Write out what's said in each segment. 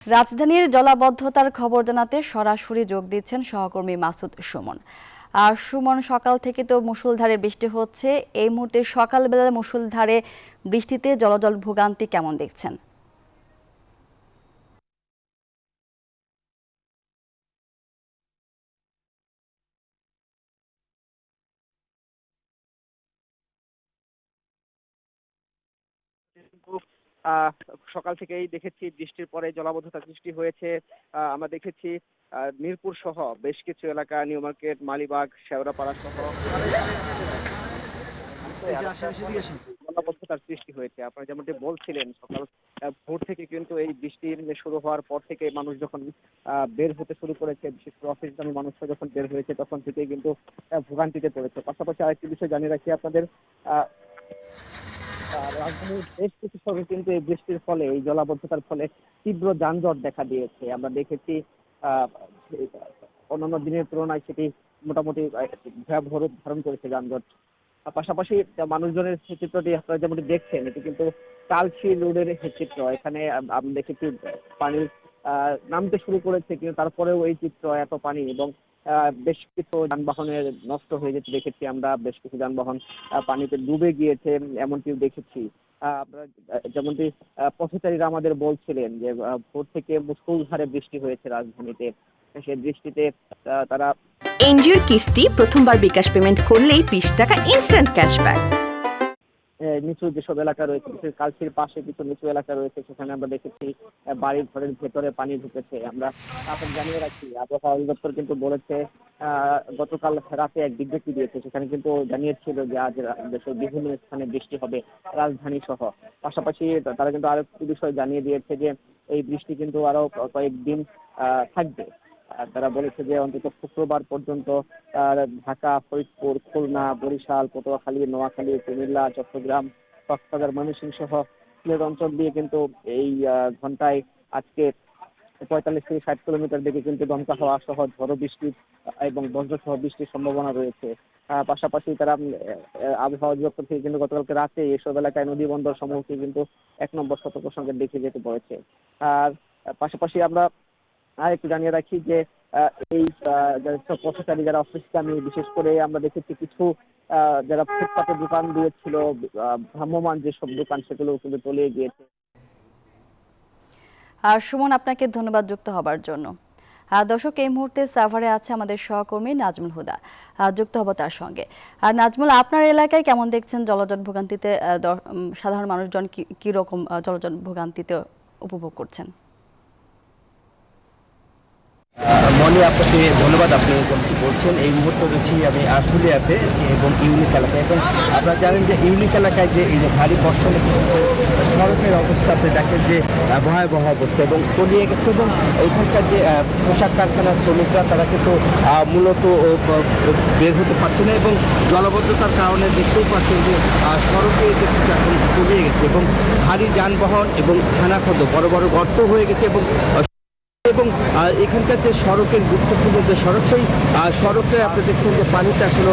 রাজধানীর জলাবদ্ধতার খবর জানাতে সরাসরি যোগ দিচ্ছেন সহকর্মী মাসুদ সুমন। আর সুমন, সকাল থেকে তো মুষলধারে বৃষ্টি হচ্ছে, এই মুহূর্তে সকালবেলা মুষলধারে বৃষ্টিতে জলজল ভোগান্তি কেমন দেখছেন? কিন্তু আহ, সকাল থেকেই দেখেছি বৃষ্টির পরে জলাবদ্ধতা সৃষ্টি হয়েছে। আমরা দেখেছি মিরপুর সহ বেশ কিছু এলাকা, নিউ মার্কেট, মালিবাগ, শেওড়াপাড়া সহ জলাবদ্ধতার সৃষ্টি হয়েছে। আপনারা যেমনটি বলছিলেন, সকাল ভোর থেকে কিন্তু এই বৃষ্টি শুরু হওয়ার পর থেকে মানুষ যখন বের হতে শুরু করেছে, বিশেষ করে অফিসগামী মানুষরা যখন বের হয়েছে তখন থেকেই কিন্তু ভোগান্তিতে পড়েছে। পাশাপাশি আরেকটি বিষয় জানিয়ে রাখি আপনাদের, আহ রাজধানীর বেশ কিছু সড়কে কিন্তু এই বৃষ্টির ফলে, এই জলাবদ্ধতার ফলে তীব্র যানজট দেখা দিয়েছে। আমরা দেখেছি আহ অন্যান্য দিনের তুলনায় সেটি মোটামুটি ভয়াবহ রূপ ধারণ করেছে যানজট। পাশাপাশি মানুষজনের চিত্রটি আপনারা যেমনটি দেখছেন, এটি কিন্তু কালশি রোডের চিত্র। এখানে আমি দেখেছি পানি নামতে শুরু করেছে, কিন্তু তারপরেও এই চিত্র, এত পানি এবং বেশ কিছু যানবাহনের নষ্ট হয়ে যেতে দেখেছি আমরা। বেশ কিছু যানবাহন পানিতে ডুবে গিয়েছে এমনটিও দেখেছি। আপনারা যেমনটি পথচারীরা আমাদের বলছিলেন যে ভোর থেকে মুষলধারে বৃষ্টি হয়েছে রাজধানীতে। সেই বৃষ্টিতে তারা এনজিওর কিস্তি প্রথমবার বিকাশ পেমেন্ট করলেই 20 টাকা ইনস্ট্যান্ট ক্যাশব্যাক। নিচু যেসব এলাকা রয়েছে, বিশেষ কালচির পাশে কিছু নিচু এলাকা রয়েছে, সেখানে আমরা দেখেছি বাড়ি ঘরের ভেতরে পানি ঢুকেছে। আমরা আপনাকে জানিয়ে রাখি, আবহাওয়া অধিদপ্তর কিন্তু বলেছে, গতকাল রাতে এক বিজ্ঞপ্তি দিয়েছে, সেখানে কিন্তু জানিয়েছিল যে আজ দেশের বিভিন্ন স্থানে বৃষ্টি হবে, রাজধানী সহ। পাশাপাশি তারা কিন্তু আরো একটি বিষয় জানিয়ে দিয়েছে যে এই বৃষ্টি কিন্তু আরো কয়েকদিন থাকবে। তারা বলেছে যে অন্তত শুক্রবার পর্যন্ত ঢাকা, ফরিদপুর, খুলনা, বরিশাল, পটুয়াখালী, নোয়াখালী, কুমিল্লা, চট্টগ্রাম, কক্সবাজার, ময়মনসিংহ সহ সিলেট অঞ্চল দিয়ে কিন্তু এই ঘন্টায় আজকে 45 থেকে 60 কিলোমিটার দিকে কিন্তু দমকা হওয়া সহ ঝড়ো বৃষ্টি এবং বজ্র সহ বৃষ্টির সম্ভাবনা রয়েছে। পাশাপাশি তারা আবহাওয়া অধিদপ্তর থেকে কিন্তু গতকালকে রাতে এসব এলাকায় নদী বন্দর সমূহকে কিন্তু 1 নম্বর সতর্ক সংকেত দেখে যেতে বলেছে। আর পাশাপাশি আমরা আর একটু জানিয়ে রাখি যে এই পথচারী যারা অফিসগামী, বিশেষ করে আমরা দেখেছি কিছু যারা ফুটপাতে দোকান দিয়েছিল, ভ্রাম্যমান যেসব দোকান, সেগুলো কিন্তু তলিয়ে গিয়েছে। আর সুমন, আপনাকে ধন্যবাদ যুক্ত হবার জন্য। দর্শক, এই মুহূর্তে সাভারে আছে আমাদের সহকর্মী নাজমুল হুদা, যুক্ত হব তার সঙ্গে। আর নাজমুল, আপনার এলাকায় কেমন দেখছেন জলজট ভোগান্তিতে? সাধারণ মানুষজন কি রকম জলজট ভোগান্তিতে উপভোগ করছেন? মনি, আপনাকে ধন্যবাদ। আপনি যেমনটি বলছেন, এই মুহূর্তে রয়েছি আমি আশুলিয়াতে এবং ইউনিক এলাকায়। এবং আপনারা জানেন যে ইউনিক এলাকায় যে এই যে ভারী বর্ষণে সড়কের অবস্থা, আপনি দেখেন যে ভয়াবহ অবস্থা এবং তলিয়ে গেছে। এবং এইখানকার যে পোশাক কারখানার শ্রমিকরা, তারা কিন্তু মূলত বের হতে পারছে না এবং জলাবদ্ধতার কারণে দেখতেই পাচ্ছেন যে সড়কে কিন্তু এখন তলিয়ে গেছে এবং ভারী যানবাহন এবং খানাখন্দ, বড় বড় গর্ত হয়ে গেছে। এবং এখানকার যে সড়কের গুরুত্বপূর্ণ যে সড়ক, সেই সড়কে আপনি দেখছেন যে পানিটা আসলে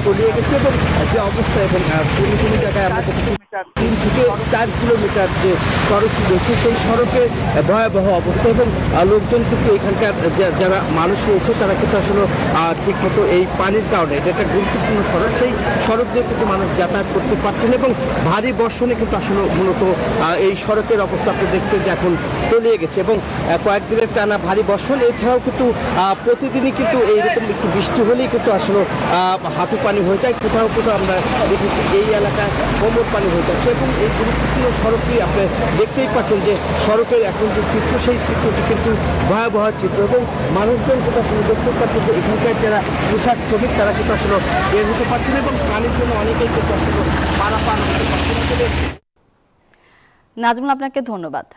তলিয়ে গেছে এবং যে অবস্থা, এবং কোনো জায়গায় আমরা 3 থেকে 4 কিলোমিটার যে সড়কটি রয়েছে, সেই সড়কে ভয়াবহ অবস্থা। এবং লোকজন কিন্তু এখানকার যারা মানুষ রয়েছে, তারা কিন্তু আসলে ঠিকমতো এই পানির কারণে, এটা একটা গুরুত্বপূর্ণ সড়ক, সেই সড়ক দিয়ে কিন্তু মানুষ যাতায়াত করতে পারছেন এবং ভারী বর্ষণে কিন্তু আসলে মূলত এই সড়কের অবস্থা আপনি দেখছেন যে এখন তলিয়ে গেছে। এবং কয়েকদিনের টানা ভারী বর্ষণ, এছাড়াও কিন্তু প্রতিদিনই কিন্তু এইরকম একটু বৃষ্টি হলেই কিন্তু আসলে হাঁটু পানি হয়ে যায়। কোথাও কোথাও আমরা দেখেছি এই এলাকায় কোমর পানি হয়ে যাচ্ছে। এবং এই গুরুত্বপূর্ণ সড়কটি আপনি দেখতেই পাচ্ছেন যে সড়কের এখন যে চিত্র, সেই চিত্রটি কিন্তু ভয়াবহ চিত্র। এবং মানুষজন কিন্তু আসলে দেখতে পাচ্ছেন যে এখানকার যারা পোশাক শ্রমিক, তারা কিন্তু আসলে বের হতে পারছেন এবং পানির জন্য অনেকেই কিন্তু আসলে পারাপার হতে পারছেন। নাজমুল, আপনাকে ধন্যবাদ।